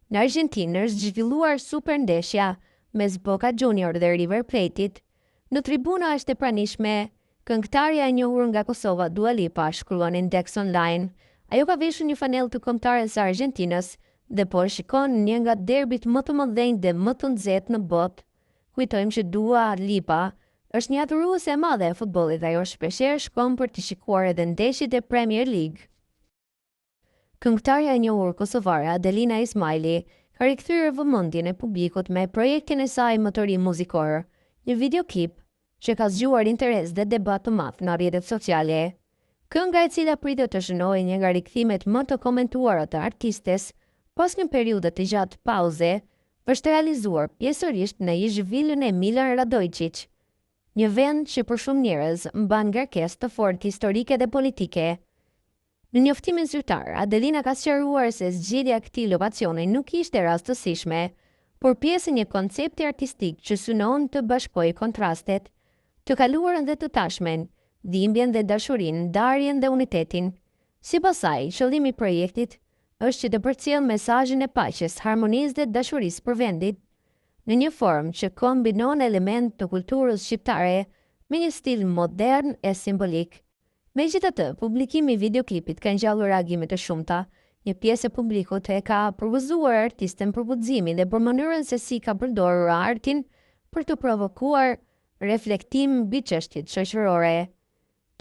Në Argjentinë është zhvilluar super ndeshja mes Boca Junior dhe River Plate-it. Në tribuna është e pranishme këngëtarja e njohur nga Kosova, Dua Lipa, shkruan Index Online. Ajo ka veshur një fanellë të kombëtares së Argjentinës dhe po shikon një nga derbit më të mëdhenj dhe më të nxehtë në botë. Kujtojmë që Dua Lipa është një adhuruese e madhe e futbollit dhe ajo shpeshherë shkon për të shikuar edhe ndeshjet e Premier League. Këngëtarja e njohur kosovare Adelina Ismaili ka rikthyer vëmendjen e publikut me projektin e saj më të ri muzikor, një videoklip që ka zgjuar interes dhe debat të madh në rrjetet sociale. Kënga e cila pritet të shënojë një nga rikthimet më të komentuara të artistes pas një periudhe të gjatë pauze, është realizuar pjesërisht në Izhvilën e Milan Radojčić, një vend që për shumë njerëz mban ngarkesë të fortë historike dhe politike. Në njoftimin zyrtar, Adelina ka sqaruar se zgjedhja e këtij lokacioni nuk ishte rastësishme, por pjesë e një koncepti artistik që synon të bashkojë kontrastet, të kaluarën dhe të tashmen, dhimbjen dhe dashurinë, ndarjen dhe unitetin. Sipas saj, qëllimi i projektit është që të përcjellë mesazhin e paqes, harmonisë dhe dashurisë për vendin, në një formë që kombinon elemente të kulturës shqiptare me një stil modern e simbolik. Megjithatë, publikimi i videoklipit ka ngjallur reagime të shumta. Një pjesë e publikut e ka përgëzuar artisten për guximin dhe për mënyrën se si ka përdorur artin për të provokuar reflektim mbi çështjet shoqërore.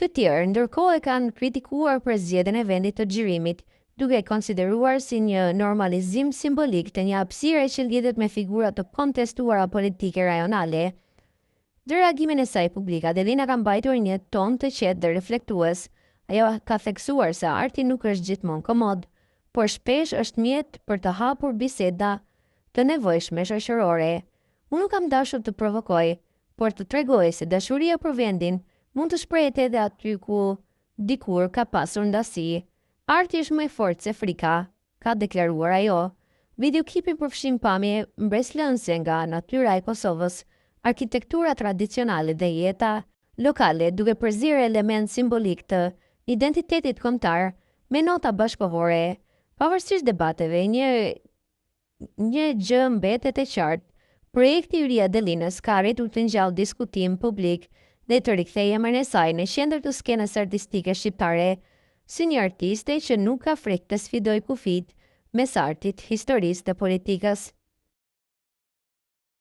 Të tjerë, ndërkohë, e kanë kritikuar për zgjedhjen e vendit të xhirimit, duke e konsideruar si një normalizim simbolik të një hapësire që lidhet me figura të kontestuara politike rajonale. Në reagimin e saj publike, Adelina ka mbajtur një ton të qetë dhe reflektues. Ajo ka theksuar se arti nuk është gjithmonë komod, por shpesh është mjet për të hapur biseda të nevojshme shoqërore. Unë nuk kam dashur të provokoj, por të tregoj se dashuria për vendin mund të shprehet edhe aty ku dikur ka pasur ndasi. Arti është më i fortë se frika, ka deklaruar ajo. Videoklipi përfshin pamje mbreslënëse nga natyra e Kosovës, arkitektura tradicionale dhe jeta lokale, duke përzierë element simbolik të identitetit kombëtar me nota bashkëkohore. Pavarësisht debateve, një gjë mbetet e qartë. Projekti i ri i Adelinës ka arritur të ngjallë diskutim publik dhe të rikthejë emrin e saj në qendër të skenës artistike shqiptare, si një artiste që nuk ka frikë të sfidojë kufijtë mes artit, historisë dhe politikës.